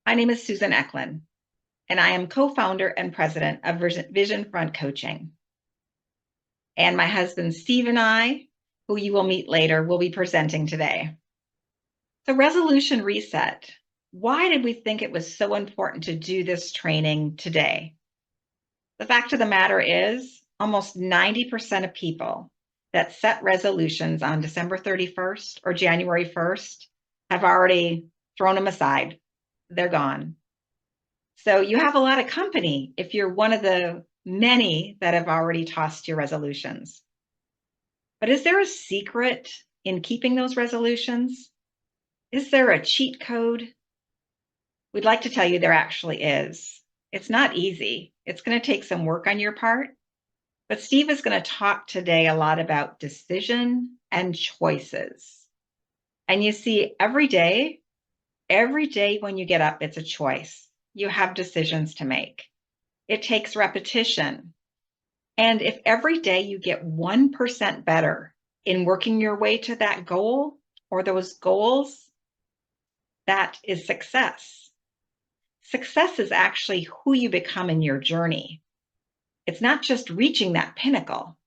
My name is Susan Eklund, and I am co-founder and president of Vision Front Coaching. And my husband, Steve, and I, who you will meet later, will be presenting today. The resolution reset. Why did we think it was so important to do this training today? The fact of the matter is, almost 90% of people that set resolutions on December 31st or January 1st have already thrown them aside. They're gone. So you have a lot of company if you're one of the many that have already tossed your resolutions. But is there a secret in keeping those resolutions? Is there a cheat code? We'd like to tell you there actually is. It's not easy. It's going to take some work on your part. But Steve is going to talk today a lot about decision and choices. And you see, every day when you get up, it's a choice. You have decisions to make. It takes repetition. And if every day you get 1% better in working your way to that goal or those goals, that is success. Success is actually who you become in your journey. It's not just reaching that pinnacle,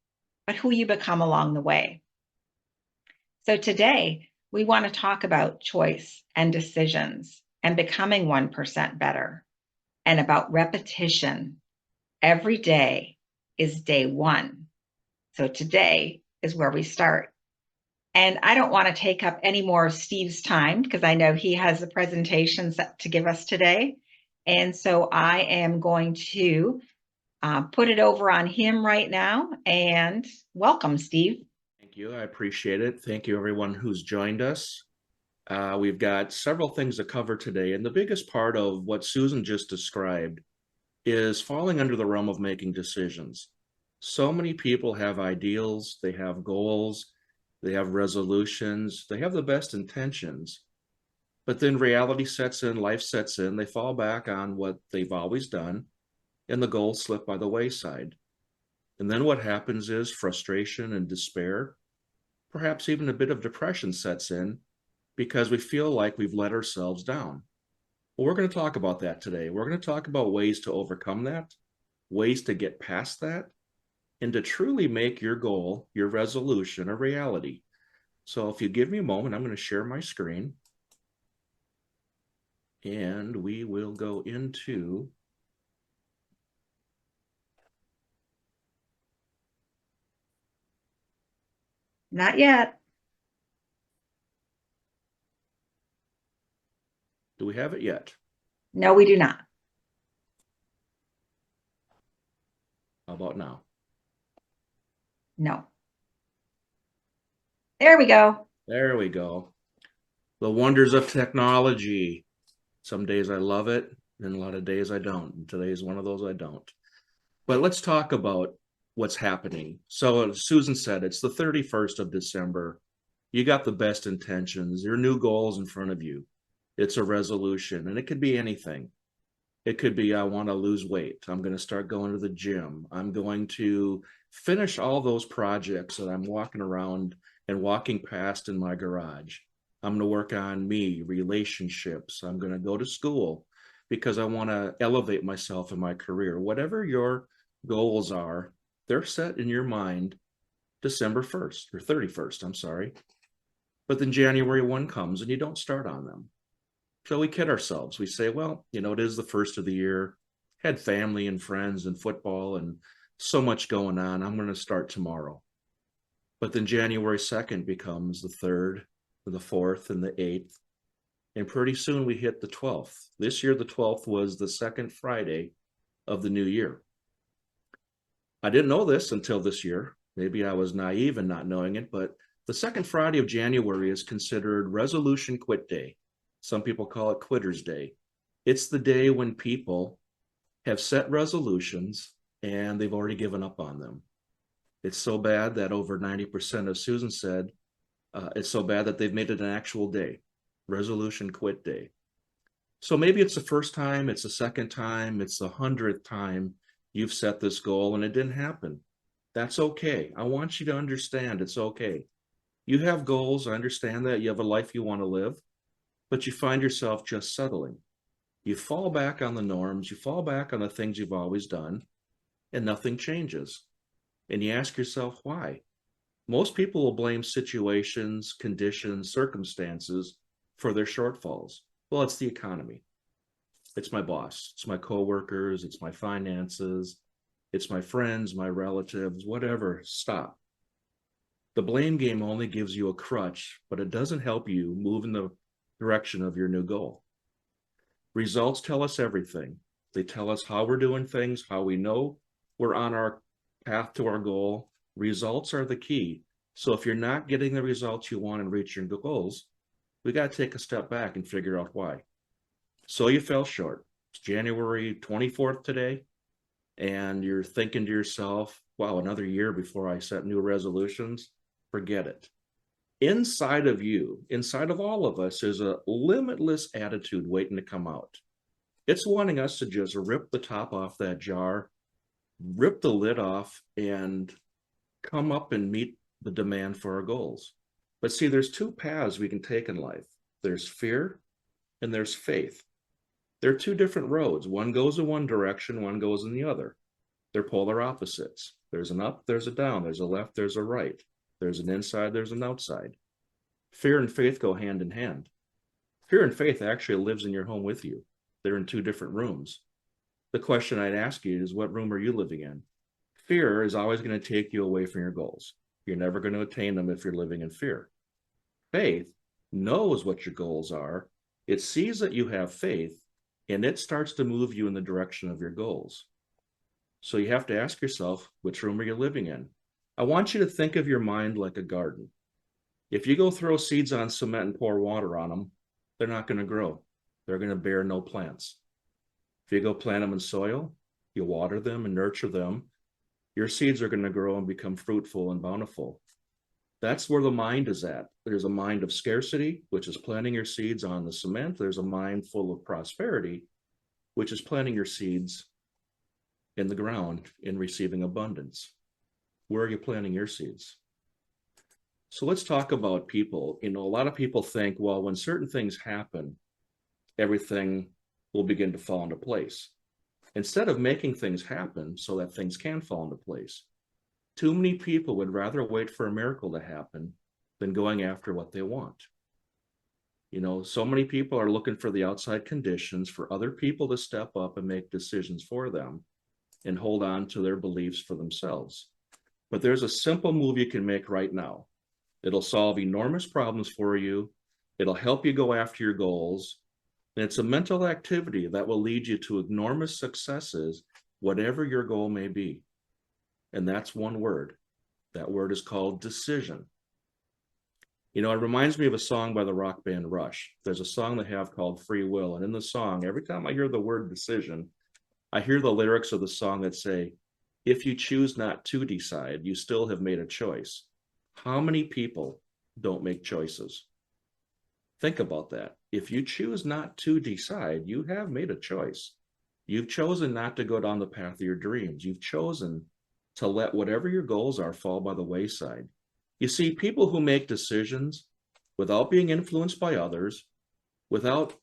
but who you become along the way. So today, we want to talk about choice and decisions and becoming 1% better, and about repetition. Every day is day one. So today is where we start. And I don't want to take up any more of Steve's time because I know he has a presentation set to give us today. And so I am going to put it over on him right now. And welcome, Steve. Thank you. I appreciate it. Thank you, everyone who's joined us. We've got several things to cover today. And the biggest part of what Susan just described is falling under the realm of making decisions. So many people have ideals, they have goals, they have resolutions, they have the best intentions. But then reality sets in, life sets in, they fall back on what they've always done, and the goals slip by the wayside. And then what happens is frustration and despair, perhaps even a bit of depression sets in because we feel like we've let ourselves down. Well, we're going to talk about that today. We're going to talk about ways to overcome that, ways to get past that, and to truly make your goal, your resolution, a reality. So if you give me a moment, I'm going to share my screen. And we will go into Not yet. Do we have it yet? No, we do not. How about now? No. There we go. There we go. The wonders of technology. Some days I love it, and a lot of days I don't. And today is one of those I don't. But let's talk about what's happening. So as Susan said, it's the 31st of December. You got the best intentions, your new goals in front of you. It's a resolution, and it could be anything. It could be, I want to lose weight. I'm going to start going to the gym. I'm going to finish all those projects that I'm walking around and walking past in my garage. I'm going to work on me, relationships. I'm going to go to school because I want to elevate myself in my career. Whatever your goals are, they're set in your mind December 1st or 31st, I'm sorry. But then January 1 comes and you don't start on them. So we kid ourselves. We say, well, it is the first of the year, had family and friends and football and so much going on. I'm going to start tomorrow. But then January 2nd becomes the 3rd, the 4th, and the 8th. And pretty soon we hit the 12th. This year, the 12th was the second Friday of the new year. I didn't know this until this year. Maybe I was naive in not knowing it, but the second Friday of January is considered Resolution Quit Day. Some people call it Quitter's Day. It's the day when people have set resolutions and they've already given up on them. It's so bad that over 90%, as Susan said, it's so bad that they've made it an actual day, Resolution Quit Day. So maybe it's the first time, it's the second time, it's the 100th time you've set this goal and it didn't happen. That's okay. I want you to understand it's okay. You have goals. I understand that. You have a life you want to live, but you find yourself just settling. You fall back on the norms, you fall back on the things you've always done, and nothing changes. And you ask yourself, why? Most people will blame situations, conditions, circumstances for their shortfalls. Well, it's the economy. It's my boss. It's my coworkers. It's my finances. It's my friends, my relatives, whatever. Stop. The blame game only gives you a crutch, but it doesn't help you move in the direction of your new goal. Results tell us everything. They tell us how we're doing things, how we know we're on our path to our goal. Results are the key. So if you're not getting the results you want and reach your goals, we got to take a step back and figure out why. So you fell short. It's January 24th today, and you're thinking to yourself, wow, another year before I set new resolutions. Forget it. Inside of you, inside of all of us, is a limitless attitude waiting to come out. It's wanting us to just rip the top off that jar, rip the lid off, and come up and meet the demand for our goals. But see, there's two paths we can take in life. There's fear and there's faith. They're two different roads. One goes in one direction, one goes in the other. They're polar opposites. There's an up, there's a down, there's a left, there's a right. There's an inside, there's an outside. Fear and faith go hand in hand. Fear and faith actually lives in your home with you. They're in two different rooms. The question I'd ask you is, what room are you living in? Fear is always going to take you away from your goals. You're never going to attain them if you're living in fear. Faith knows what your goals are. It sees that you have faith, and it starts to move you in the direction of your goals. So you have to ask yourself, which room are you living in? I want you to think of your mind like a garden. If you go throw seeds on cement and pour water on them, they're not going to grow. They're going to bear no plants. If you go plant them in soil, you water them and nurture them, your seeds are going to grow and become fruitful and bountiful. That's where the mind is at. There's a mind of scarcity, which is planting your seeds on the cement. There's a mind full of prosperity, which is planting your seeds in the ground and receiving abundance. Where are you planting your seeds? So let's talk about people. A lot of people think, well, when certain things happen, everything will begin to fall into place. Instead of making things happen so that things can fall into place, too many people would rather wait for a miracle to happen than going after what they want. So many people are looking for the outside conditions for other people to step up and make decisions for them and hold on to their beliefs for themselves. But there's a simple move you can make right now. It'll solve enormous problems for you. It'll help you go after your goals. And it's a mental activity that will lead you to enormous successes, whatever your goal may be. And that's one word. That word is called decision. It reminds me of a song by the rock band Rush. There's a song they have called Free Will. And in the song, every time I hear the word decision, I hear the lyrics of the song that say, if you choose not to decide, you still have made a choice. How many people don't make choices? Think about that. If you choose not to decide, you have made a choice. You've chosen not to go down the path of your dreams. You've chosen to let whatever your goals are fall by the wayside. You see, people who make decisions without being influenced by others, without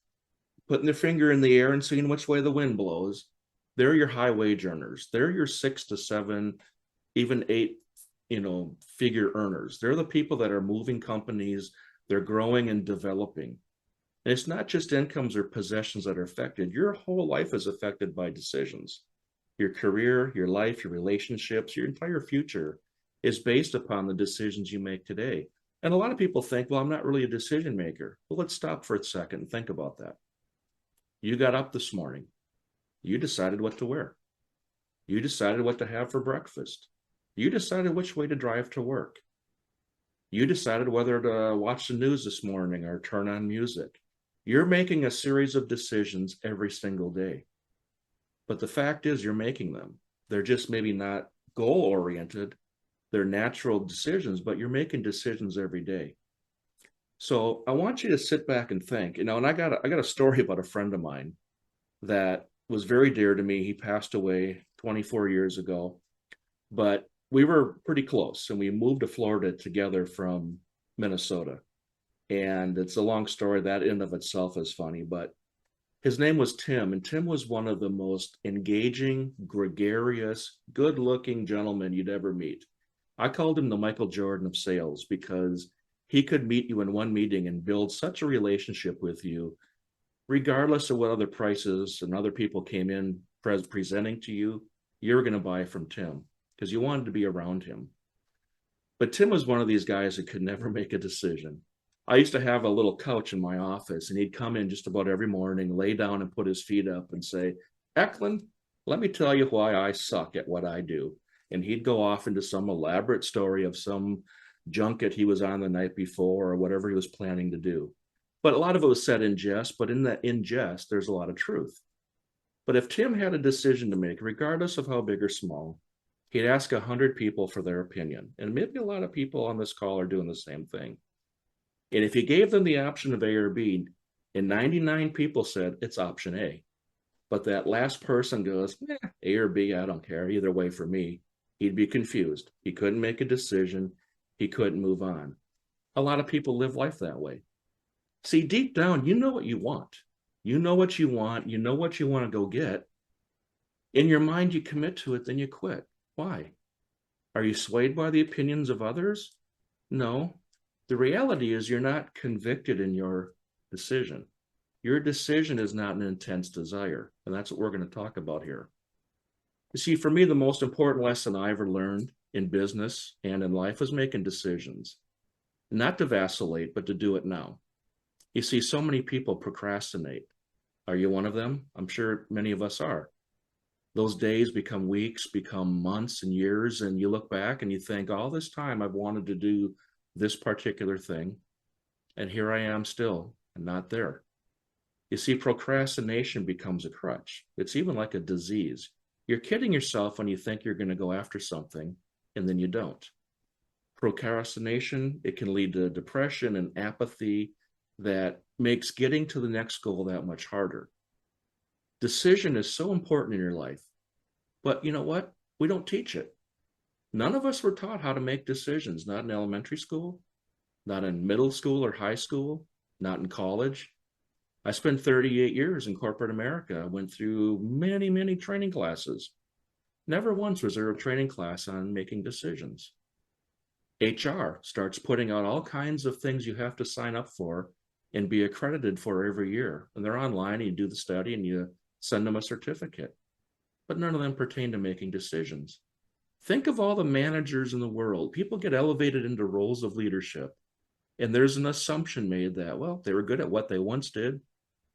putting their finger in the air and seeing which way the wind blows, they're your high wage earners. They're your 6 to 7, even 8, figure earners. They're the people that are moving companies. They're growing and developing. And it's not just incomes or possessions that are affected. Your whole life is affected by decisions. Your career, your life, your relationships, your entire future is based upon the decisions you make today. And a lot of people think, well, I'm not really a decision maker. Well, let's stop for a second and think about that. You got up this morning. You decided what to wear. You decided what to have for breakfast. You decided which way to drive to work. You decided whether to watch the news this morning or turn on music. You're making a series of decisions every single day. But the fact is, you're making them. They're just maybe not goal-oriented. They're natural decisions, but you're making decisions every day. So I want you to sit back and think, and I got a story about a friend of mine that was very dear to me. He passed away 24 years ago, but we were pretty close, and we moved to Florida together from Minnesota. And it's a long story. That in of itself is funny, but His name was Tim, and Tim was one of the most engaging, gregarious, good-looking gentlemen you'd ever meet. I called him the Michael Jordan of sales because he could meet you in one meeting and build such a relationship with you, regardless of what other prices and other people came in presenting to you. You're going to buy from Tim because you wanted to be around him. But Tim was one of these guys that could never make a decision. I used to have a little couch in my office, and he'd come in just about every morning, lay down and put his feet up and say, Eklund, let me tell you why I suck at what I do. And he'd go off into some elaborate story of some junket he was on the night before or whatever he was planning to do. But a lot of it was said in jest, but in jest, there's a lot of truth. But if Tim had a decision to make, regardless of how big or small, he'd ask 100 people for their opinion. And maybe a lot of people on this call are doing the same thing. And if you gave them the option of A or B, and 99 people said it's option A, but that last person goes, A or B, I don't care, either way for me, he'd be confused. He couldn't make a decision. He couldn't move on. A lot of people live life that way. See, deep down, you know what you want. You know what you want. You know what you want to go get. In your mind, you commit to it, then you quit. Why? Are you swayed by the opinions of others? No. The reality is you're not convicted in your decision. Your decision is not an intense desire. And that's what we're going to talk about here. You see, for me, the most important lesson I ever learned in business and in life was making decisions. Not to vacillate, but to do it now. You see, so many people procrastinate. Are you one of them? I'm sure many of us are. Those days become weeks, become months and years, and you look back and you think, all this time I've wanted to do this particular thing, and here I am still, and not there. You see, procrastination becomes a crutch. It's even like a disease. You're kidding yourself when you think you're going to go after something, and then you don't. Procrastination, it can lead to depression and apathy that makes getting to the next goal that much harder. Decision is so important in your life, but you know what? We don't teach it. None of us were taught how to make decisions, not in elementary school, not in middle school or high school, not in college. I spent 38 years in corporate America. I went through many, many training classes. Never once was there a training class on making decisions. HR starts putting out all kinds of things you have to sign up for and be accredited for every year. And they're online, and you do the study and you send them a certificate. But none of them pertain to making decisions. Think of all the managers in the world. People get elevated into roles of leadership, and there's an assumption made that, well, they were good at what they once did.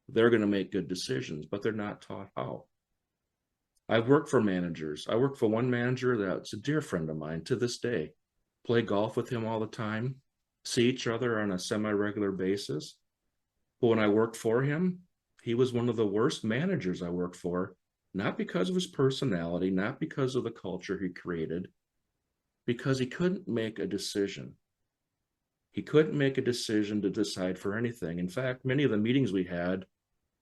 They're going to make good decisions, but they're not taught how. I've worked for managers. I work for one manager that's a dear friend of mine to this day. Play golf with him all the time, see each other on a semi-regular basis. But when I worked for him, he was one of the worst managers I worked for, not because of his personality, not because of the culture he created, because he couldn't make a decision. He couldn't make a decision to decide for anything. In fact, many of the meetings we had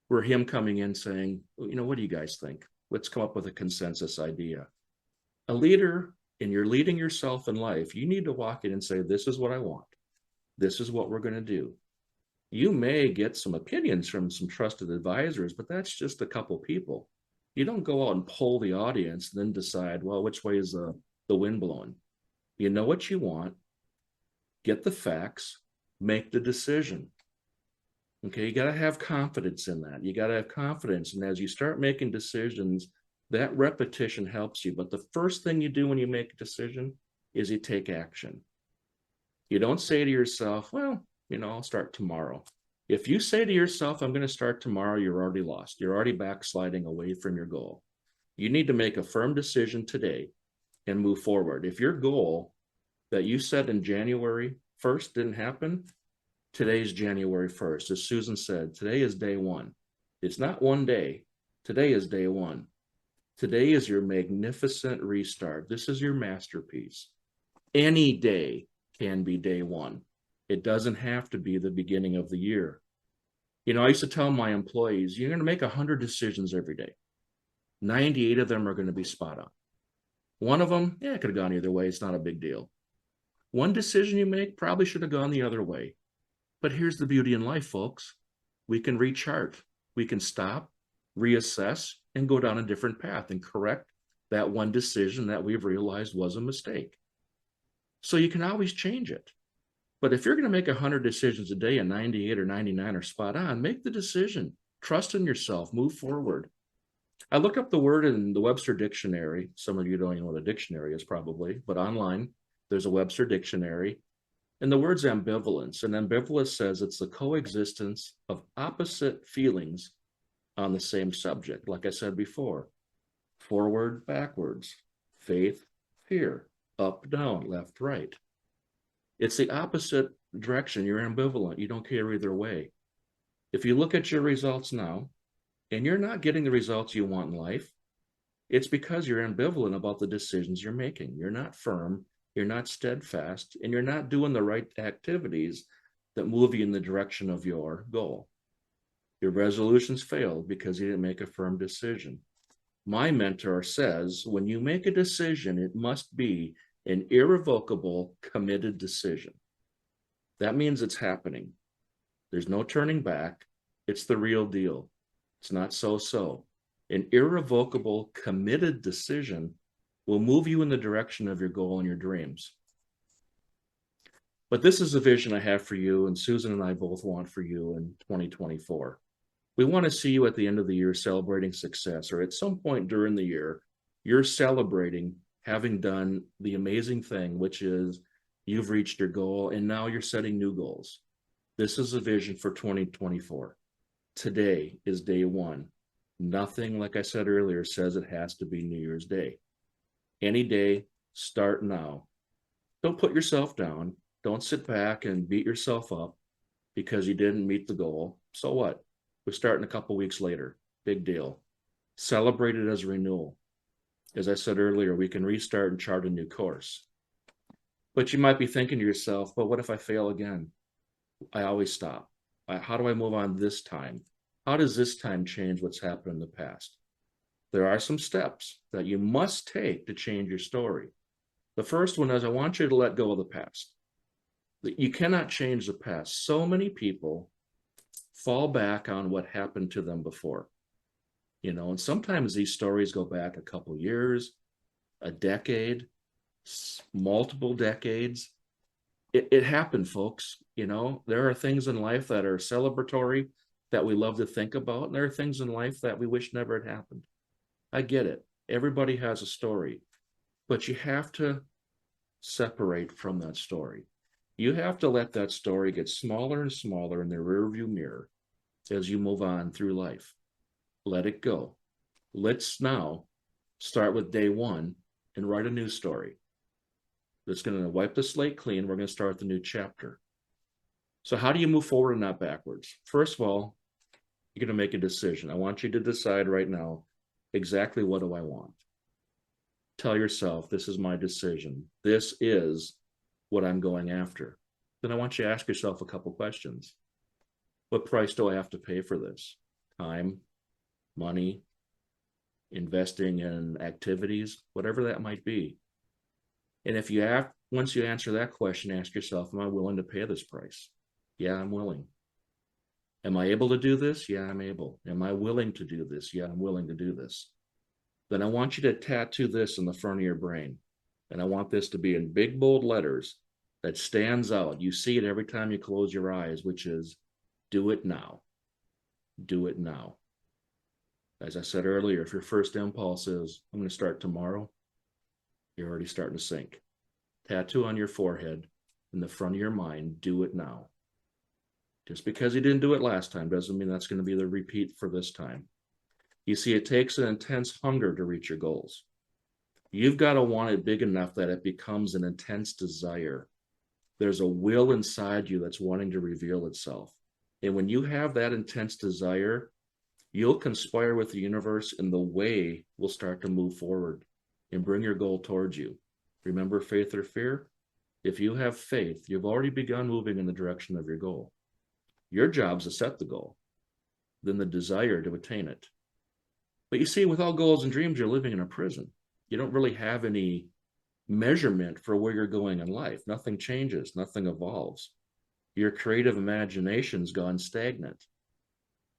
were him coming in saying, you know, what do you guys think? Let's come up with a consensus idea. A leader, and you're leading yourself in life, you need to walk in and say, this is what I want. This is what we're going to do. You may get some opinions from some trusted advisors, but that's just a couple people. You don't go out and poll the audience and then decide, well, which way is the wind blowing? You know what you want, get the facts, make the decision. Okay, you got to have confidence in that. You got to have confidence. And as you start making decisions, that repetition helps you. But the first thing you do when you make a decision is you take action. You don't say to yourself, well, you know, I'll start tomorrow. If you say to yourself, I'm going to start tomorrow, you're already lost. You're already backsliding away from your goal. You need to make a firm decision today and move forward. If your goal that you set in January 1st didn't happen, today's January 1st. As Susan said, today is day one. It's not one day. Today is day one. Today is your magnificent restart. This is your masterpiece. Any day can be day one. It doesn't have to be the beginning of the year. You know, I used to tell my employees, you're going to make 100 decisions every day. 98 of them are going to be spot on. One of them, it could have gone either way. It's not a big deal. One decision you make probably should have gone the other way. But here's the beauty in life, folks. We can rechart. we can stop, reassess, and go down a different path and correct that one decision that we've realized was a mistake. So you can always change it. But if you're going to make 100 decisions a day and 98 or 99 are spot on, make the decision. Trust in yourself. Move forward. I looked up the word in the Webster Dictionary. Some of you don't even know what a dictionary is probably, but online there's a Webster Dictionary. And the word's ambivalence. And ambivalence says it's the coexistence of opposite feelings on the same subject. Like I said before, forward, backwards, faith, fear, up, down, left, right. It's the opposite direction. You're ambivalent. You don't care either way. If you look at your results now and you're not getting the results you want in life, it's because you're ambivalent about the decisions you're making. You're not firm, you're not steadfast, and you're not doing the right activities that move you in the direction of your goal. Your resolutions failed because you didn't make a firm decision. My mentor says, when you make a decision, it must be an irrevocable, committed decision. That means it's happening. There's no turning back. It's the real deal. It's not so-so. An irrevocable, committed decision will move you in the direction of your goal and your dreams. But this is a vision I have for you, and Susan and I both want for you in 2024. We want to see you at the end of the year celebrating success, or at some point during the year, you're celebrating having done the amazing thing, which is you've reached your goal and now you're setting new goals. This is a vision for 2024. Today is day one. Nothing, like I said earlier, says it has to be New Year's Day. Any day, start now. Don't put yourself down. Don't sit back and beat yourself up because you didn't meet the goal. So what? We're starting a couple weeks later. Big deal. Celebrate it as a renewal. As I said earlier, we can restart and chart a new course. But you might be thinking to yourself, but what if I fail again? I always stop. How do I move on this time? How does this time change what's happened in the past? There are some steps that you must take to change your story. The first one is I want you to let go of the past. You cannot change the past. So many people fall back on what happened to them before. And sometimes these stories go back a couple years, a decade, multiple decades. It happened, folks. There are things in life that are celebratory that we love to think about, and there are things in life that we wish never had happened. I get it. Everybody has a story, but you have to separate from that story. You have to let that story get smaller and smaller in the rearview mirror as you move on through life. Let it go. Let's now start with day one and write a new story. That's going to wipe the slate clean. We're going to start the new chapter. So how do you move forward and not backwards? First of all, you're going to make a decision. I want you to decide right now, exactly what do I want? Tell yourself, this is my decision. This is what I'm going after. Then I want you to ask yourself a couple questions. What price do I have to pay for this? Time, money, investing in activities, whatever that might be. And if you have, once you answer that question, ask yourself, am I willing to pay this price? Yeah, I'm willing. Am I able to do this? Yeah, I'm able. Am I willing to do this? Yeah, I'm willing to do this. Then I want you to tattoo this in the front of your brain. And I want this to be in big, bold letters that stands out. You see it every time you close your eyes, which is, do it now. Do it now. As I said earlier, if your first impulse is, I'm going to start tomorrow, you're already starting to sink. Tattoo on your forehead, in the front of your mind, do it now. Just because you didn't do it last time doesn't mean that's going to be the repeat for this time. You see, it takes an intense hunger to reach your goals. You've got to want it big enough that it becomes an intense desire. There's a will inside you that's wanting to reveal itself. And when you have that intense desire, you'll conspire with the universe and the way will start to move forward and bring your goal towards you. Remember faith or fear? If you have faith, you've already begun moving in the direction of your goal. Your job is to set the goal, then the desire to attain it. But you see, with all goals and dreams, you're living in a prison. You don't really have any measurement for where you're going in life. Nothing changes, nothing evolves. Your creative imagination's gone stagnant.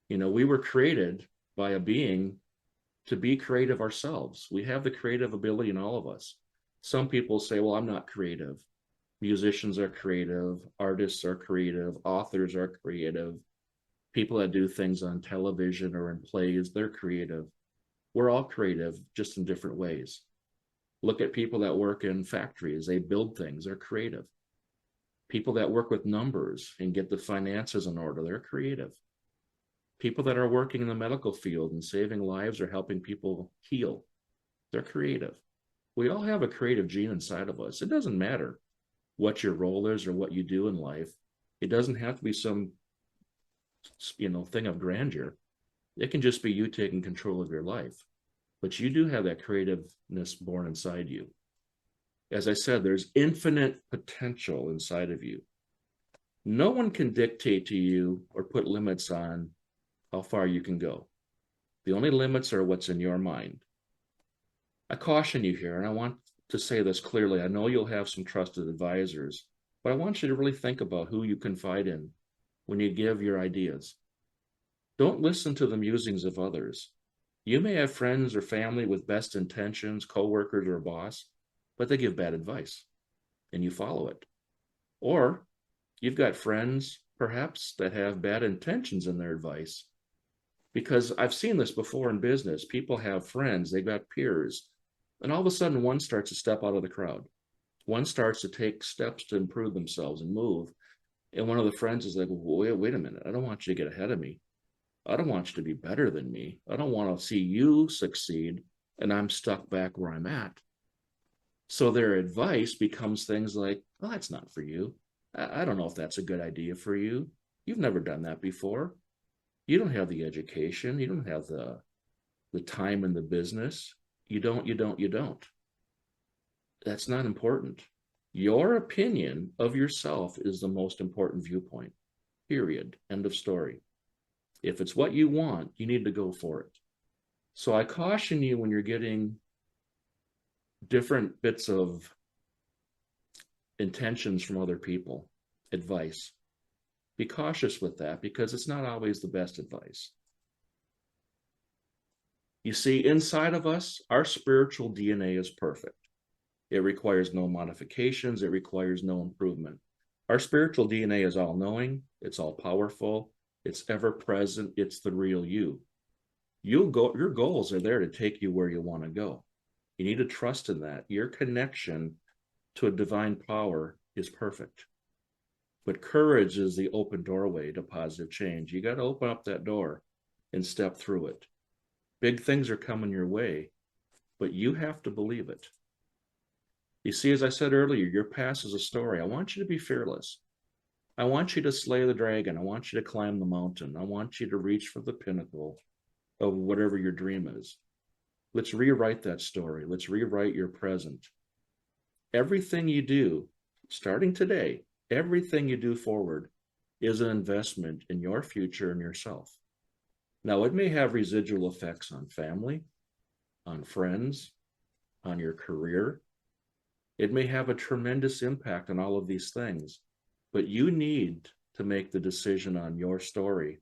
You know, we were created by a being to be creative ourselves. We have the creative ability in all of us. Some people say, well, I'm not creative. Musicians are creative, artists are creative, authors are creative, people that do things on television or in plays, they're creative. We're all creative, just in different ways. Look at people that work in factories, they build things, they're creative. People that work with numbers and get the finances in order, they're creative. People that are working in the medical field and saving lives or helping people heal, they're creative. We all have a creative gene inside of us. It doesn't matter what your role is or what you do in life. It doesn't have to be some, thing of grandeur. It can just be you taking control of your life. But you do have that creativeness born inside you. As I said, there's infinite potential inside of you. No one can dictate to you or put limits on how far you can go. The only limits are what's in your mind. I caution you here, and I want to say this clearly. I know you'll have some trusted advisors, but I want you to really think about who you confide in when you give your ideas. Don't listen to the musings of others. You may have friends or family with best intentions, coworkers or a boss, but they give bad advice and you follow it. Or you've got friends, perhaps, that have bad intentions in their advice. Because I've seen this before in business. People have friends, they've got peers, and all of a sudden one starts to step out of the crowd. One starts to take steps to improve themselves and move. And one of the friends is like, wait a minute, I don't want you to get ahead of me. I don't want you to be better than me. I don't want to see you succeed and I'm stuck back where I'm at. So their advice becomes things like, well, that's not for you. I don't know if that's a good idea for you. You've never done that before. You don't have the education. You don't have the time in the business. You don't. That's not important. Your opinion of yourself is the most important viewpoint, period. End of story. If it's what you want, you need to go for it. So I caution you when you're getting different bits of intentions from other people, advice. Be cautious with that because it's not always the best advice. You see, inside of us, our spiritual DNA is perfect. It requires no modifications. It requires no improvement. Our spiritual DNA is all knowing. It's all powerful. It's ever present. It's the real you. Your goals are there to take you where you want to go. You need to trust in that. Your connection to a divine power is perfect. But courage is the open doorway to positive change. You got to open up that door and step through it. Big things are coming your way, but you have to believe it. You see, as I said earlier, your past is a story. I want you to be fearless. I want you to slay the dragon. I want you to climb the mountain. I want you to reach for the pinnacle of whatever your dream is. Let's rewrite that story. Let's rewrite your present. Everything you do, starting today, everything you do forward is an investment in your future and yourself. Now, it may have residual effects on family, on friends, on your career. It may have a tremendous impact on all of these things, but you need to make the decision on your story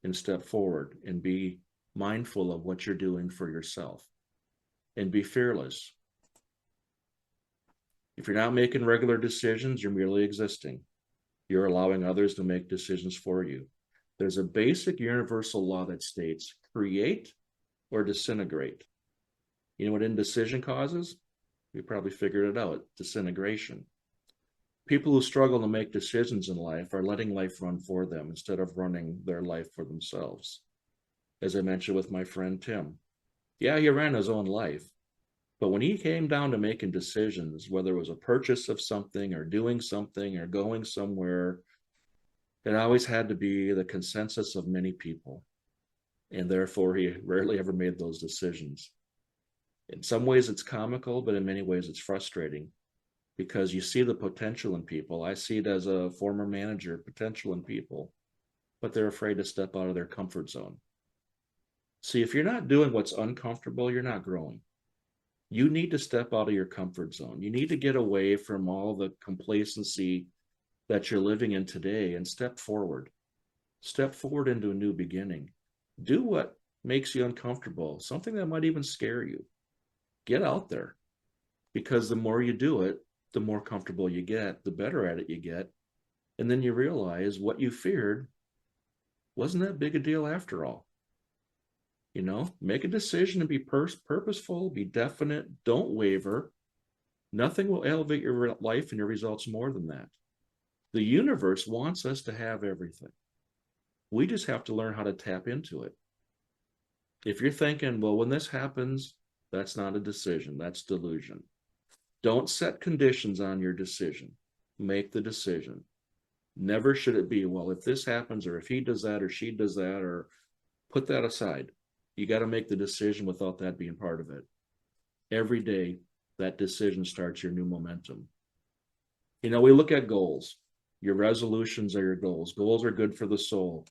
and step forward and be mindful of what you're doing for yourself and be fearless. If you're not making regular decisions, you're merely existing. You're allowing others to make decisions for you. There's a basic universal law that states create or disintegrate. You know what indecision causes? You probably figured it out, disintegration. People who struggle to make decisions in life are letting life run for them instead of running their life for themselves. As I mentioned with my friend Tim, yeah, he ran his own life, but when he came down to making decisions, whether it was a purchase of something or doing something or going somewhere, it always had to be the consensus of many people. And therefore, he rarely ever made those decisions. In some ways, it's comical, but in many ways, it's frustrating because you see the potential in people. I see it as a former manager, potential in people, but they're afraid to step out of their comfort zone. See, if you're not doing what's uncomfortable, you're not growing. You need to step out of your comfort zone. You need to get away from all the complacency that you're living in today and step forward. Step forward into a new beginning. Do what makes you uncomfortable, something that might even scare you. Get out there, because the more you do it, the more comfortable you get, the better at it you get. And then you realize what you feared wasn't that big a deal after all. Make a decision and be purposeful, be definite, don't waver. Nothing will elevate your life and your results more than that. The universe wants us to have everything. We just have to learn how to tap into it. If you're thinking, well, when this happens, that's not a decision, that's delusion. Don't set conditions on your decision. Make the decision. Never should it be, well, if this happens, or if he does that, or she does that, or put that aside. You got to make the decision without that being part of it. Every day, that decision starts your new momentum. We look at goals. Your resolutions are your goals. Goals are good for the soul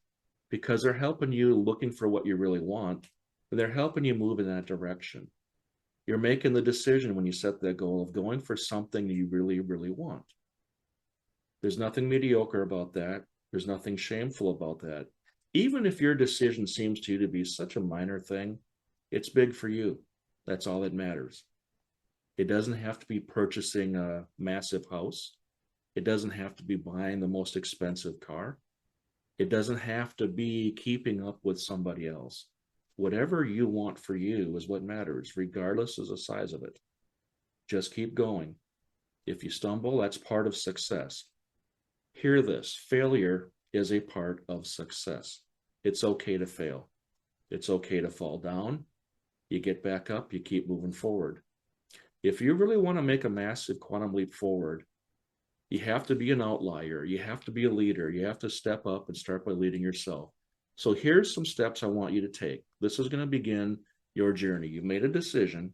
because they're helping you looking for what you really want, and they're helping you move in that direction. You're making the decision when you set that goal of going for something you really, really want. There's nothing mediocre about that. There's nothing shameful about that. Even if your decision seems to you to be such a minor thing, it's big for you. That's all that matters. It doesn't have to be purchasing a massive house. It doesn't have to be buying the most expensive car. It doesn't have to be keeping up with somebody else. Whatever you want for you is what matters, regardless of the size of it. Just keep going. If you stumble, that's part of success. Hear this: failure is a part of success. It's okay to fail. It's okay to fall down. You get back up, you keep moving forward. If you really want to make a massive quantum leap forward, you have to be an outlier. You have to be a leader. You have to step up and start by leading yourself. So here's some steps I want you to take. This is going to begin your journey. You've made a decision.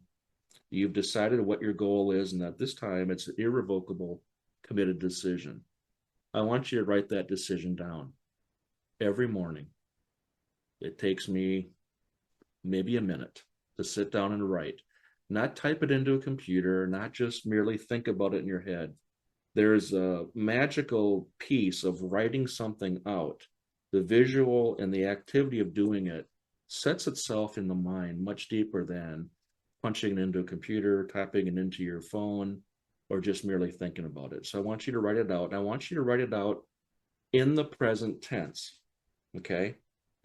You've decided what your goal is, and at this time, it's an irrevocable, committed decision. I want you to write that decision down every morning. It takes me maybe a minute to sit down and write. Not type it into a computer, not just merely think about it in your head. There's a magical piece of writing something out. The visual and the activity of doing it sets itself in the mind much deeper than punching it into a computer, typing it into your phone, or just merely thinking about it. So I want you to write it out. I want you to write it out in the present tense, okay?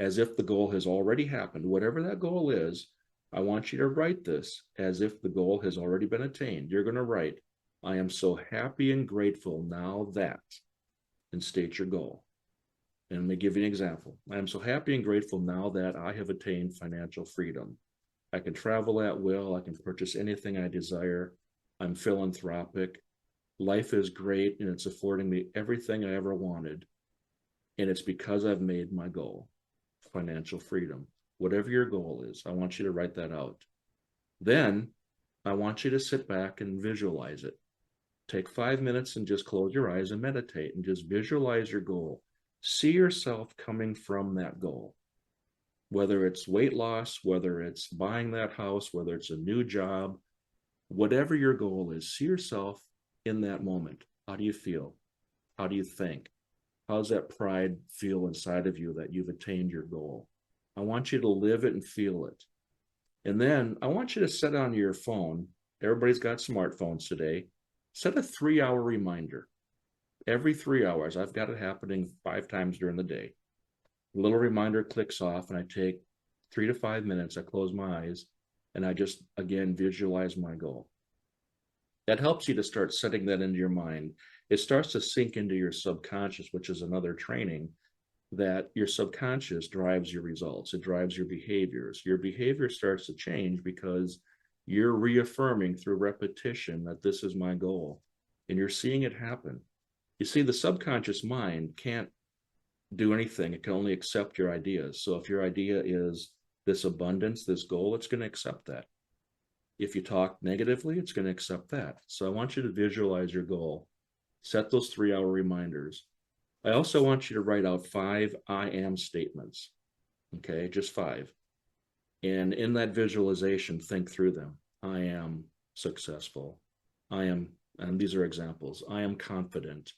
As if the goal has already happened. Whatever that goal is, I want you to write this as if the goal has already been attained. You're going to write, I am so happy and grateful now that, and state your goal. And let me give you an example. I am so happy and grateful now that I have attained financial freedom. I can travel at will. I can purchase anything I desire. I'm philanthropic. Life is great, and it's affording me everything I ever wanted. And it's because I've made my goal, financial freedom. Whatever your goal is, I want you to write that out. Then I want you to sit back and visualize it. Take 5 minutes and just close your eyes and meditate and just visualize your goal. See yourself coming from that goal. Whether it's weight loss, whether it's buying that house, whether it's a new job, whatever your goal is, see yourself in that moment. How do you feel? How do you think? How does that pride feel inside of you that you've attained your goal? I want you to live it and feel it. And then I want you to set on your phone. Everybody's got smartphones today. Set a 3-hour reminder. Every 3 hours, I've got it happening 5 times during the day. A little reminder clicks off, and I take 3 to 5 minutes. I close my eyes, and I just, again, visualize my goal. That helps you to start setting that into your mind. It starts to sink into your subconscious, which is another training, that your subconscious drives your results. It drives your behaviors. Your behavior starts to change because you're reaffirming through repetition that this is my goal, and you're seeing it happen. You see, the subconscious mind can't do anything. It can only accept your ideas. So if your idea is this abundance, this goal, it's going to accept that. If you talk negatively, it's going to accept that. So I want you to visualize your goal. Set those 3-hour reminders. I also want you to write out 5 I am statements. Okay, just 5. And in that visualization, think through them. I am successful. I am, and these are examples, I am confident.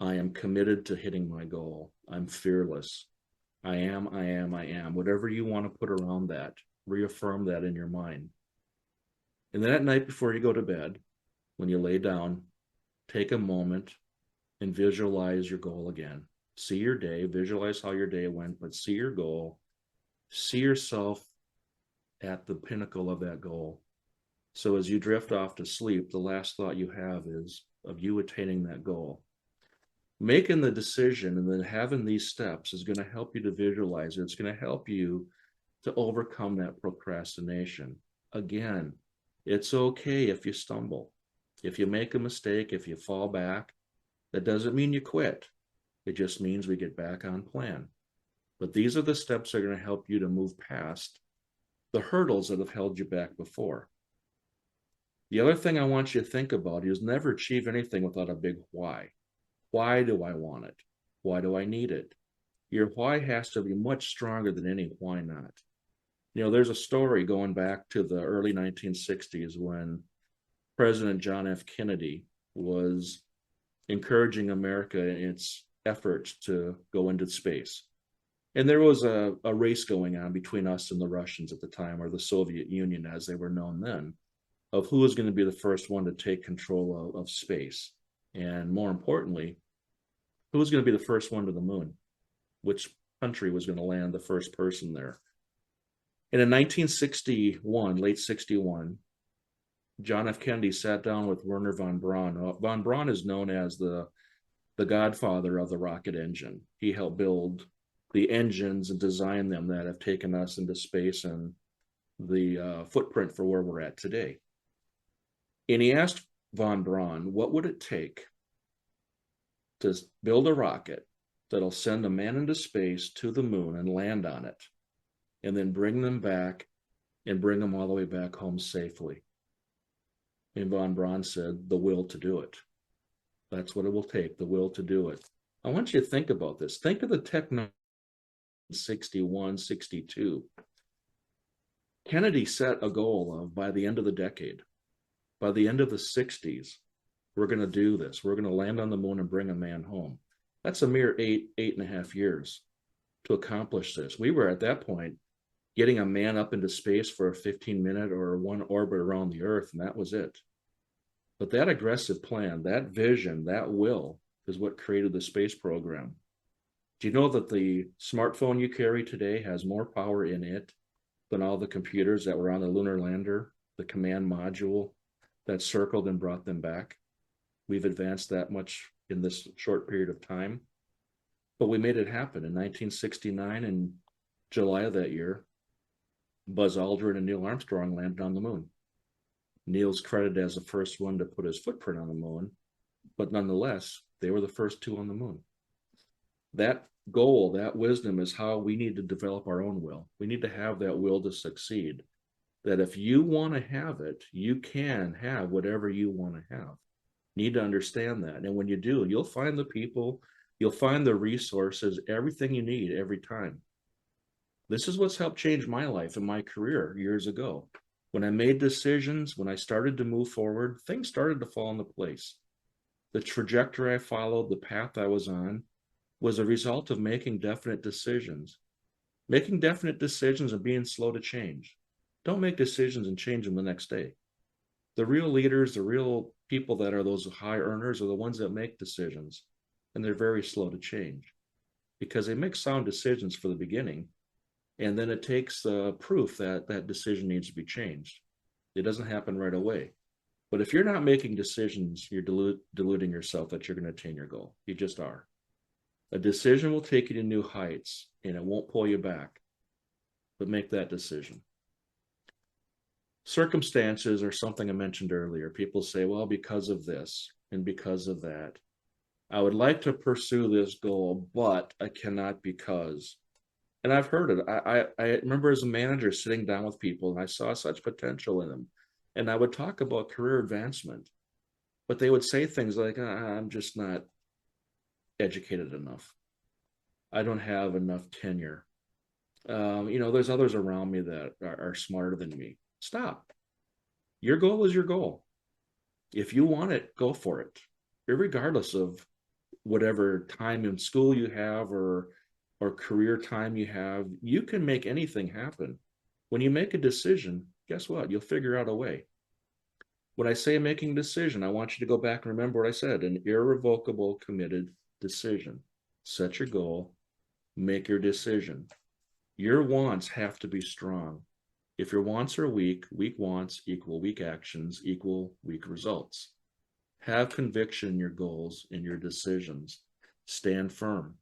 I am committed to hitting my goal. I'm fearless. I am, I am, I am. Whatever you want to put around that, reaffirm that in your mind. And then at night before you go to bed, when you lay down, take a moment and visualize your goal again. See your day, visualize how your day went, but see your goal. See yourself at the pinnacle of that goal. So as you drift off to sleep, the last thought you have is of you attaining that goal. Making the decision and then having these steps is going to help you to visualize it. It's going to help you to overcome that procrastination. Again, it's okay if you stumble. If you make a mistake, if you fall back, that doesn't mean you quit. It just means we get back on plan. But these are the steps that are going to help you to move past the hurdles that have held you back before. The other thing I want you to think about is never achieve anything without a big why. Why do I want it? Why do I need it? Your why has to be much stronger than any why not. You know, there's a story going back to the early 1960s when President John F. Kennedy was encouraging America in its efforts to go into space. And there was a race going on between us and the Russians at the time, or the Soviet Union as they were known then, of who was going to be the first one to take control of space. And more importantly, who was going to be the first one to the moon? Which country was going to land the first person there? And in 1961, late 61, John F. Kennedy sat down with Wernher von Braun. Von Braun is known as the godfather of the rocket engine. He helped build the engines and design them that have taken us into space and the footprint for where we're at today. And he asked von Braun, what would it take to build a rocket that'll send a man into space to the moon and land on it, and then bring them back and bring them all the way back home safely? And von Braun said, the will to do it. That's what it will take, the will to do it. I want you to think about this. Think of the technology 61, 62. Kennedy set a goal of by the end of the decade, by the end of the 60s, we're going to do this. We're going to land on the moon and bring a man home. That's a mere 8.5 years to accomplish this. We were at that point getting a man up into space for a 15-minute or one orbit around the Earth, and that was it. But that aggressive plan, that vision, that will is what created the space program. Do you know that the smartphone you carry today has more power in it than all the computers that were on the lunar lander, the command module that circled and brought them back? We've advanced that much in this short period of time. But we made it happen. In 1969, in July of that year, Buzz Aldrin and Neil Armstrong landed on the moon. Neil's credited as the first one to put his footprint on the moon, but nonetheless, they were the first two on the moon. That goal, that wisdom is how we need to develop our own will. We need to have that will to succeed. That if you want to have it, you can have whatever you want to have. You need to understand that. And when you do, you'll find the people, you'll find the resources, everything you need every time. This is what's helped change my life and my career years ago. When I made decisions, when I started to move forward, things started to fall into place. The trajectory I followed, the path I was on, was a result of making definite decisions. Making definite decisions and being slow to change. Don't make decisions and change them the next day. The real leaders, the real people that are those high earners are the ones that make decisions, and they're very slow to change because they make sound decisions for the beginning, and then it takes proof that that decision needs to be changed. It doesn't happen right away. But if you're not making decisions, you're deluding yourself that you're going to attain your goal. You just are. A decision will take you to new heights, and it won't pull you back. But make that decision. Circumstances are something I mentioned earlier. People say, well, because of this and because of that, I would like to pursue this goal, but I cannot because. And I've heard it. I remember as a manager sitting down with people, and I saw such potential in them. And I would talk about career advancement, but they would say things like, I'm just not educated enough. I don't have enough tenure. There's others around me that are smarter than me. Stop. Your goal is your goal. If you want it, go for it, regardless of whatever time in school you have or or career time you have, you can make anything happen. When you make a decision, guess what? You'll figure out a way. When I say making a decision, I want you to go back and remember what I said: an irrevocable, committed decision. Set your goal, make your decision. Your wants have to be strong. If your wants are weak, weak wants equal weak actions equal weak results. Have conviction in your goals and your decisions. Stand firm.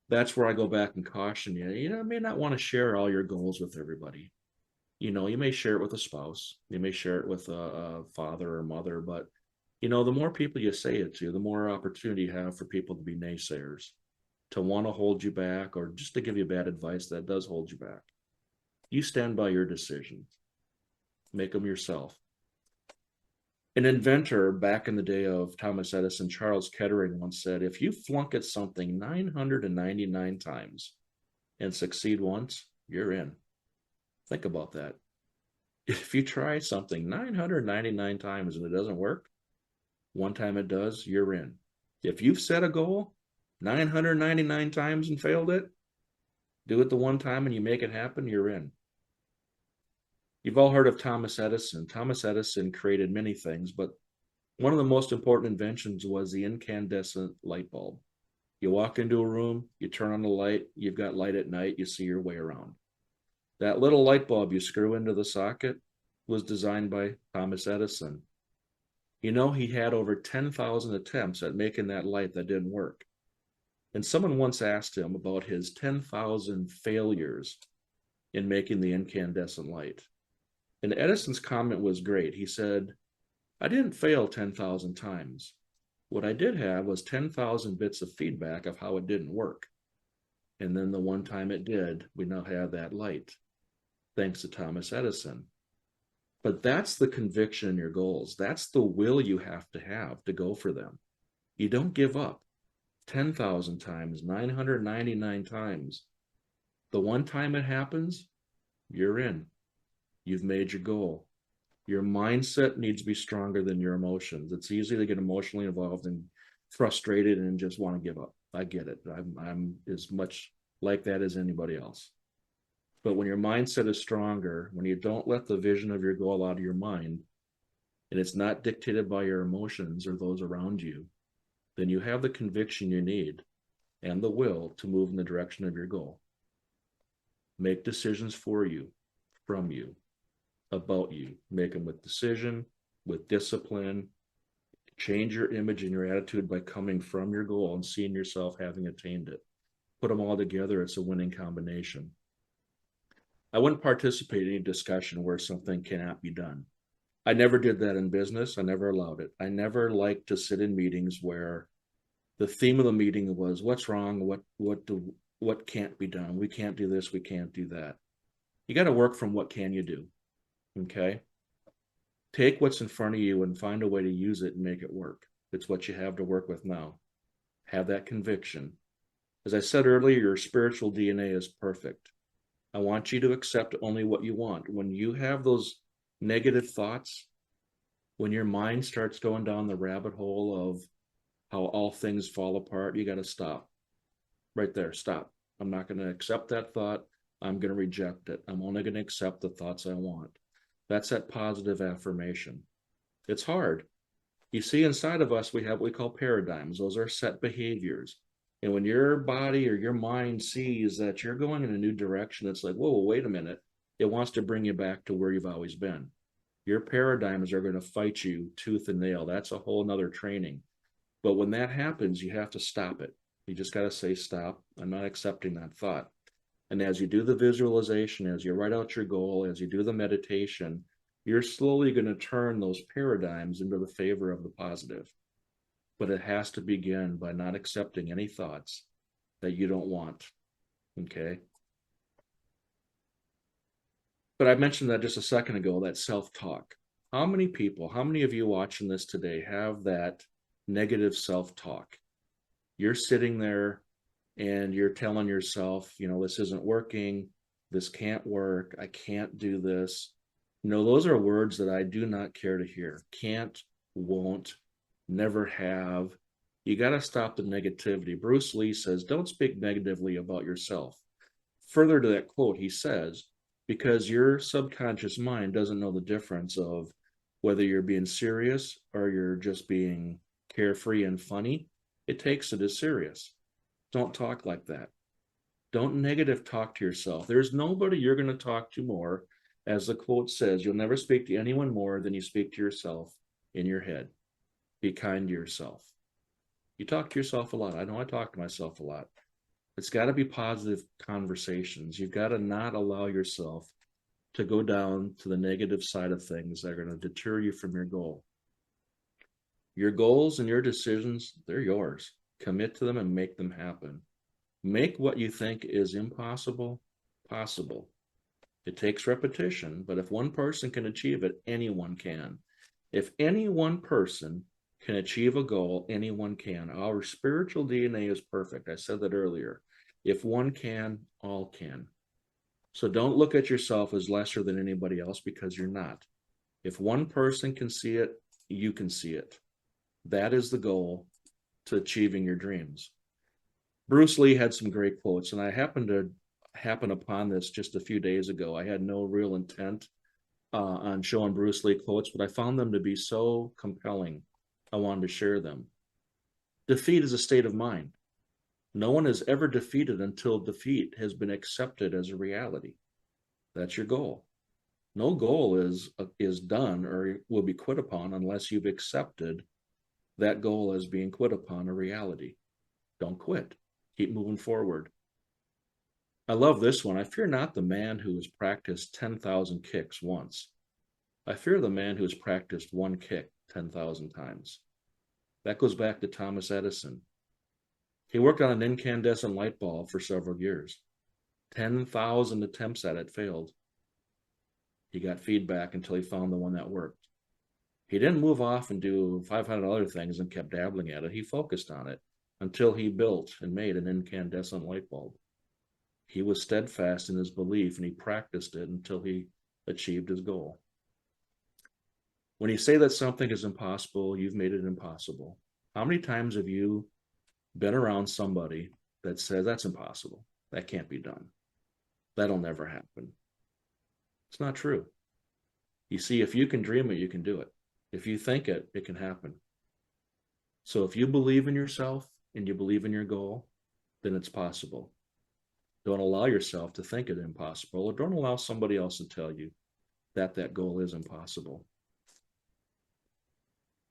That's where I go back and caution you. You may not want to share all your goals with everybody. You may share it with a spouse, you may share it with a father or mother, but the more people you say it to, the more opportunity you have for people to be naysayers, to want to hold you back, or just to give you bad advice that does hold you back. You stand by your decision. Make them yourself. An inventor back in the day of Thomas Edison, Charles Kettering, once said, if you flunk at something 999 times and succeed once, you're in. Think about that. If you try something 999 times and it doesn't work, one time it does, you're in. If you've set a goal 999 times and failed it, do it the one time and you make it happen, you're in. You've all heard of Thomas Edison. Thomas Edison created many things, but one of the most important inventions was the incandescent light bulb. You walk into a room, you turn on the light, you've got light at night, you see your way around. That little light bulb you screw into the socket was designed by Thomas Edison. He had over 10,000 attempts at making that light that didn't work. And someone once asked him about his 10,000 failures in making the incandescent light. And Edison's comment was great. He said, I didn't fail 10,000 times. What I did have was 10,000 bits of feedback of how it didn't work. And then the one time it did, we now have that light, thanks to Thomas Edison. But that's the conviction in your goals. That's the will you have to go for them. You don't give up 10,000 times, 999 times. The one time it happens, you're in. You've made your goal. Your mindset needs to be stronger than your emotions. It's easy to get emotionally involved and frustrated and just want to give up. I get it. I'm as much like that as anybody else. But when your mindset is stronger, when you don't let the vision of your goal out of your mind, and it's not dictated by your emotions or those around you, then you have the conviction you need and the will to move in the direction of your goal. Make decisions for you, from you, about you. Make them with decision, with discipline. Change your image and your attitude by coming from your goal and seeing yourself having attained it. Put them all together, it's a winning combination. I wouldn't participate in any discussion where something cannot be done. I never did that in business. I never allowed it. I never liked to sit in meetings where the theme of the meeting was what's wrong, what can't be done. We can't do this, we can't do that. You got to work from what can you do. Okay? Take what's in front of you and find a way to use it and make it work. It's what you have to work with now. Have that conviction. As I said earlier, your spiritual DNA is perfect. I want you to accept only what you want. When you have those negative thoughts, when your mind starts going down the rabbit hole of how all things fall apart, you got to stop. Right there, stop. I'm not going to accept that thought. I'm going to reject it. I'm only going to accept the thoughts I want. That's that positive affirmation. It's hard. You see, inside of us, we have what we call paradigms. Those are set behaviors. And when your body or your mind sees that you're going in a new direction, it's like, whoa, wait a minute. It wants to bring you back to where you've always been. Your paradigms are going to fight you tooth and nail. That's a whole nother training. But when that happens, you have to stop it. You just got to say, stop. I'm not accepting that thought. And as you do the visualization, as you write out your goal, as you do the meditation, you're slowly going to turn those paradigms into the favor of the positive. But it has to begin by not accepting any thoughts that you don't want. Okay? But I mentioned that just a second ago, that self-talk. How many people, how many of you watching this today have that negative self-talk? You're sitting there and you're telling yourself, this isn't working, this can't work, I can't do this. Those are words that I do not care to hear. Can't, won't, never have. You got to stop the negativity. Bruce Lee says, don't speak negatively about yourself. Further to that quote, he says, because your subconscious mind doesn't know the difference of whether you're being serious or you're just being carefree and funny, it takes it as serious. Don't talk like that. Don't negative talk to yourself. There's nobody you're going to talk to more. As the quote says, you'll never speak to anyone more than you speak to yourself in your head. Be kind to yourself. You talk to yourself a lot. I know I talk to myself a lot. It's got to be positive conversations. You've got to not allow yourself to go down to the negative side of things that are going to deter you from your goal. Your goals and your decisions, they're yours. Commit to them and make them happen. Make what you think is impossible possible. It takes repetition, but if one person can achieve it, anyone can. If any one person can achieve a goal, anyone can. Our spiritual DNA is perfect. I said that earlier. If one can, all can. So don't look at yourself as lesser than anybody else, because you're not. If one person can see it, you can see it. That is the goal to achieving your dreams. Bruce Lee had some great quotes, and I happened upon this just a few days ago. I had no real intent on showing Bruce Lee quotes, but I found them to be so compelling, I wanted to share them. Defeat is a state of mind. No one is ever defeated until defeat has been accepted as a reality. That's your goal. No goal is done or will be quit upon unless you've accepted that goal as being quit upon a reality. Don't quit. Keep moving forward. I love this one. I fear not the man who has practiced 10,000 kicks once. I fear the man who has practiced one kick 10,000 times. That goes back to Thomas Edison. He worked on an incandescent light bulb for several years. 10,000 attempts at it failed. He got feedback until he found the one that worked. He didn't move off and do 500 other things and kept dabbling at it. He focused on it until he built and made an incandescent light bulb. He was steadfast in his belief, and he practiced it until he achieved his goal. When you say that something is impossible, you've made it impossible. How many times have you been around somebody that says that's impossible? That can't be done. That'll never happen. It's not true. You see, if you can dream it, you can do it. If you think it, it can happen. So if you believe in yourself and you believe in your goal, then it's possible. Don't allow yourself to think it impossible, or don't allow somebody else to tell you that that goal is impossible.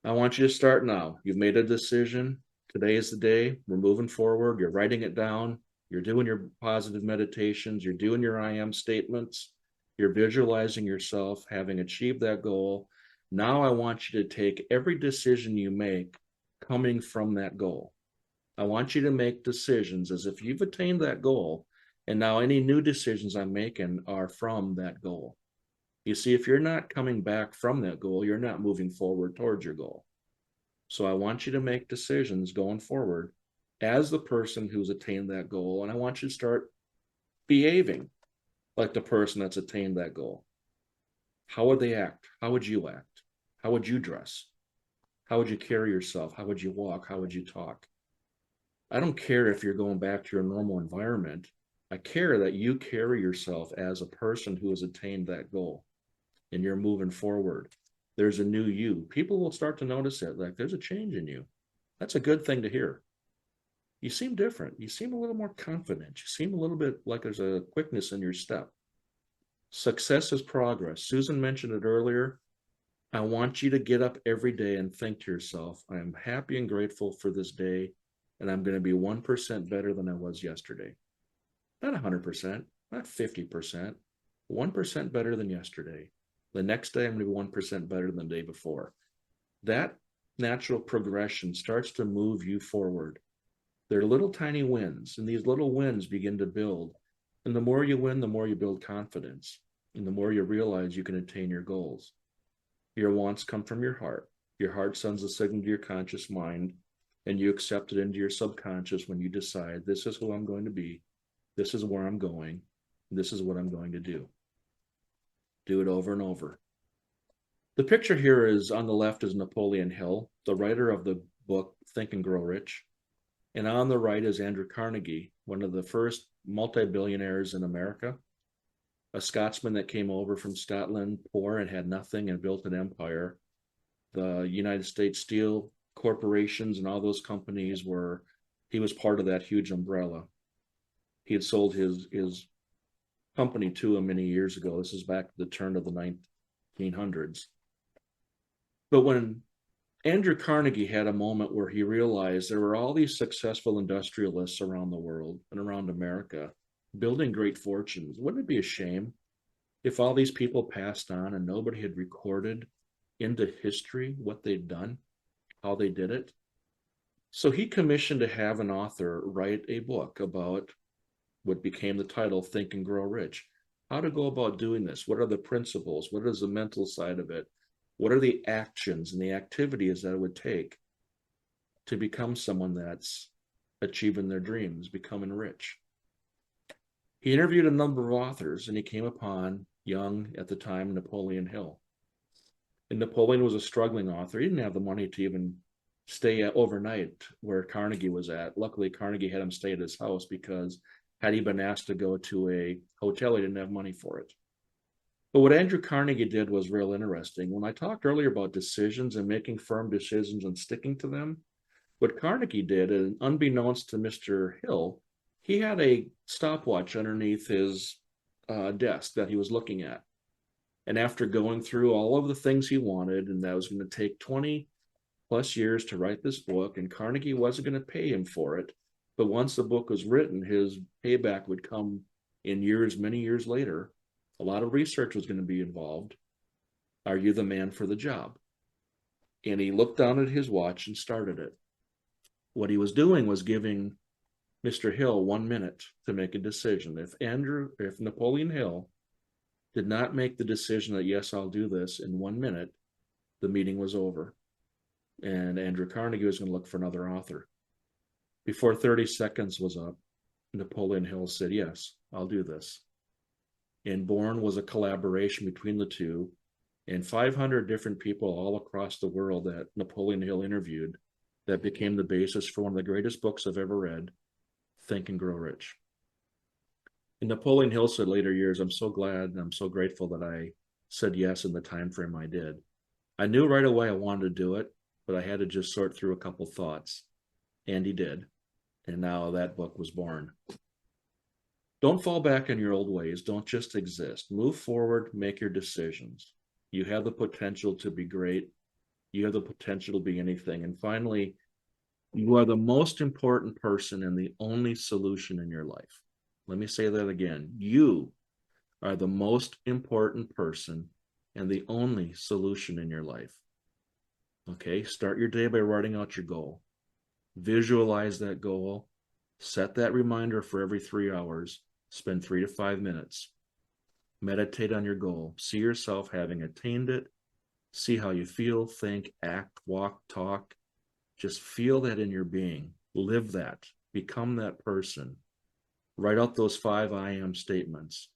I want you to start now. You've made a decision. Today is the day. We're moving forward. You're writing it down. You're doing your positive meditations. You're doing your I am statements. You're visualizing yourself having achieved that goal. Now I want you to take every decision you make coming from that goal. I want you to make decisions as if you've attained that goal, and now any new decisions I'm making are from that goal. You see, if you're not coming back from that goal, you're not moving forward towards your goal. So I want you to make decisions going forward as the person who's attained that goal, and I want you to start behaving like the person that's attained that goal. How would they act? How would you act? How would you dress? How would you carry yourself? How would you walk? How would you talk? I don't care if you're going back to your normal environment. I care that you carry yourself as a person who has attained that goal and you're moving forward. There's a new you. People will start to notice it, like there's a change in you. That's a good thing to hear. You seem different. You seem a little more confident. You seem a little bit like there's a quickness in your step. Success is progress. Susan mentioned it earlier. I want you to get up every day and think to yourself, I am happy and grateful for this day, and I'm going to be 1% better than I was yesterday. Not 100%, not 50%, 1% better than yesterday. The next day, I'm going to be 1% better than the day before. That natural progression starts to move you forward. They're little tiny wins, and these little wins begin to build. And the more you win, the more you build confidence, and the more you realize you can attain your goals. Your wants come from your heart. Your heart sends a signal to your conscious mind, and you accept it into your subconscious when you decide, this is who I'm going to be, this is where I'm going, this is what I'm going to do. Do it over and over. The picture here is on the left is Napoleon Hill, the writer of the book, Think and Grow Rich. And on the right is Andrew Carnegie, one of the first multi-billionaires in America, a Scotsman that came over from Scotland, poor and had nothing, and built an empire. The United States Steel corporations and all those companies he was part of that huge umbrella. He had sold his company to him many years ago. This is back at the turn of the 1900s. But when Andrew Carnegie had a moment where he realized there were all these successful industrialists around the world and around America building great fortunes. Wouldn't it be a shame if all these people passed on and nobody had recorded into history what they'd done, how they did it? So he commissioned to have an author write a book about what became the title, Think and Grow Rich. How to go about doing this? What are the principles? What is the mental side of it? What are the actions and the activities that it would take to become someone that's achieving their dreams, becoming rich? He interviewed a number of authors, and he came upon young, at the time, Napoleon Hill. And Napoleon was a struggling author. He didn't have the money to even stay overnight where Carnegie was at. Luckily, Carnegie had him stay at his house, because had he been asked to go to a hotel, he didn't have money for it. But what Andrew Carnegie did was real interesting. When I talked earlier about decisions and making firm decisions and sticking to them, what Carnegie did, and unbeknownst to Mr. Hill, he had a stopwatch underneath his desk that he was looking at. And after going through all of the things he wanted, and that was going to take 20 plus years to write this book, and Carnegie wasn't going to pay him for it. But once the book was written, his payback would come in years, many years later. A lot of research was going to be involved. Are you the man for the job? And he looked down at his watch and started it. What he was doing was giving Mr. Hill 1 minute to make a decision. If Napoleon Hill did not make the decision that, yes, I'll do this in 1 minute, the meeting was over. And Andrew Carnegie was going to look for another author. Before 30 seconds was up, Napoleon Hill said, yes, I'll do this. And born was a collaboration between the two, and 500 different people all across the world that Napoleon Hill interviewed, that became the basis for one of the greatest books I've ever read, Think and Grow Rich. And Napoleon Hill said later years, I'm so glad and I'm so grateful that I said yes in the time frame I did. I knew right away I wanted to do it, but I had to just sort through a couple thoughts. And he did. And now that book was born. Don't fall back on your old ways. Don't just exist. Move forward, make your decisions. You have the potential to be great. You have the potential to be anything. And finally, you are the most important person and the only solution in your life. Let me say that again. You are the most important person and the only solution in your life. Okay, start your day by writing out your goal. Visualize that goal. Set that reminder for every 3 hours. Spend 3 to 5 minutes. Meditate on your goal. See yourself having attained it. See how you feel, think, act, walk, talk. Just feel that in your being. Live that. Become that person. Write out those 5 I am statements.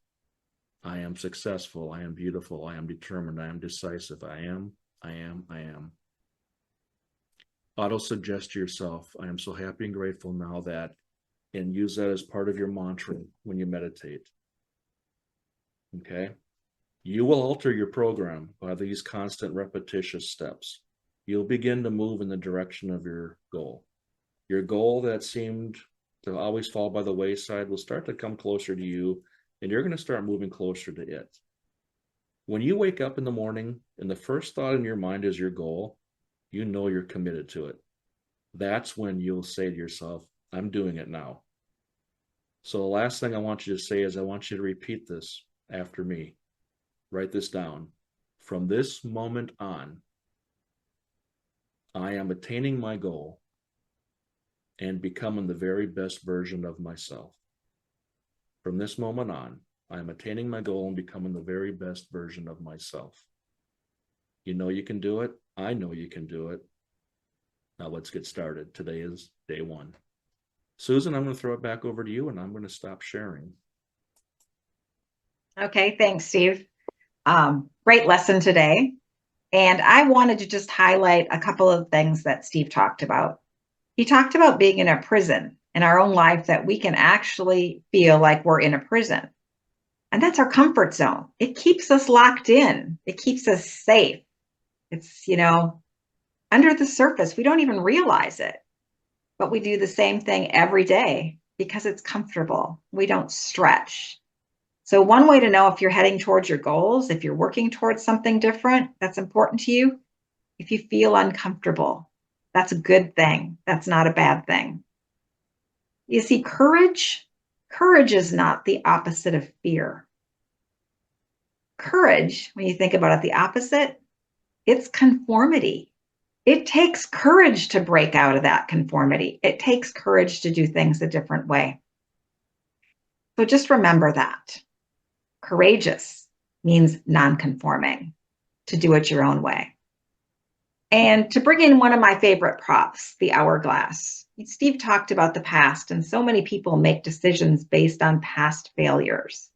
I am successful. I am beautiful. I am determined. I am decisive. I am. Auto-suggest to yourself, I am so happy and grateful now that, and use that as part of your mantra when you meditate. Okay? You will alter your program by these constant repetitious steps. You'll begin to move in the direction of your goal. Your goal that seemed to always fall by the wayside will start to come closer to you, and you're going to start moving closer to it. When you wake up in the morning and the first thought in your mind is your goal, you know you're committed to it. That's when you'll say to yourself, I'm doing it now. So the last thing I want you to say is I want you to repeat this after me. Write this down. From this moment on, I am attaining my goal and becoming the very best version of myself. From this moment on, I am attaining my goal and becoming the very best version of myself. You know you can do it. I know you can do it. Now let's get started. Today is day 1. Susan, I'm going to throw it back over to you, and I'm going to stop sharing. Okay, thanks, Steve. Great lesson today. And I wanted to just highlight a couple of things that Steve talked about. He talked about being in a prison in our own life, that we can actually feel like we're in a prison. And that's our comfort zone. It keeps us locked in. It keeps us safe. It's, under the surface, we don't even realize it, but we do the same thing every day because it's comfortable. We don't stretch. So one way to know if you're heading towards your goals, if you're working towards something different that's important to you, if you feel uncomfortable, that's a good thing. That's not a bad thing. You see, courage is not the opposite of fear. Courage, when you think about it, the opposite, it's conformity. It takes courage to break out of that conformity. It takes courage to do things a different way. So just remember that. Courageous means non-conforming, to do it your own way. And to bring in one of my favorite props, the hourglass. Steve talked about the past, and so many people make decisions based on past failures.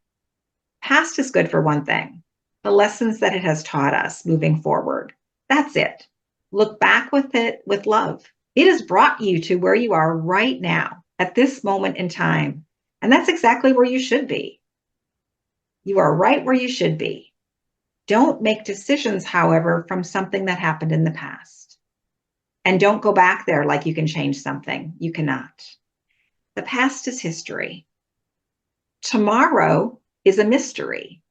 Past is good for one thing, the lessons that it has taught us moving forward. That's it. Look back with it with love. It has brought you to where you are right now at this moment in time. And that's exactly where you should be. You are right where you should be. Don't make decisions, however, from something that happened in the past. And don't go back there like you can change something. You cannot. The past is history. Tomorrow is a mystery.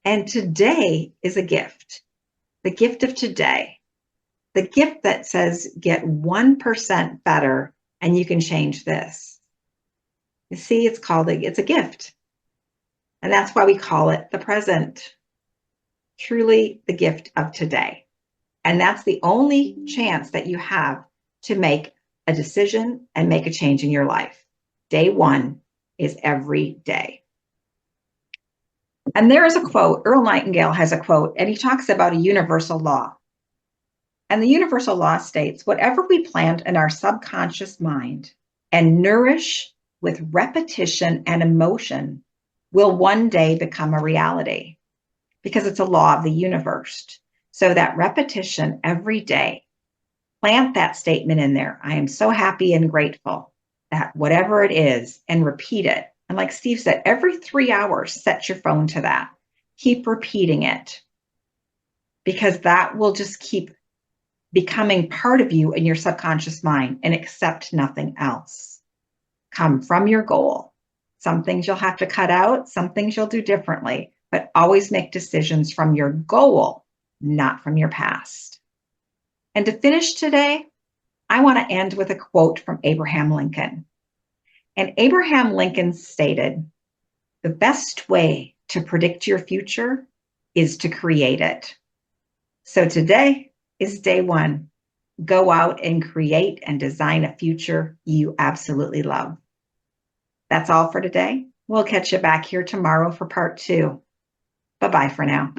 And today is a gift. The gift of today. The gift that says, get 1% better and you can change this. You see, it's a gift. And that's why we call it the present. Truly the gift of today. And that's the only chance that you have to make a decision and make a change in your life. Day one is every day. And there is a quote, Earl Nightingale has a quote, and he talks about a universal law. And the universal law states, whatever we plant in our subconscious mind and nourish with repetition and emotion will one day become a reality, because it's a law of the universe. So that repetition every day, plant that statement in there. I am so happy and grateful that whatever it is, and repeat it. And like Steve said, every 3 hours, set your phone to that. Keep repeating it, because that will just keep becoming part of you in your subconscious mind, and accept nothing else. Come from your goal. Some things you'll have to cut out, some things you'll do differently, but always make decisions from your goal, not from your past. And to finish today, I want to end with a quote from Abraham Lincoln. And Abraham Lincoln stated, the best way to predict your future is to create it. So today is day one. Go out and create and design a future you absolutely love. That's all for today. We'll catch you back here tomorrow for part 2. Bye-bye for now.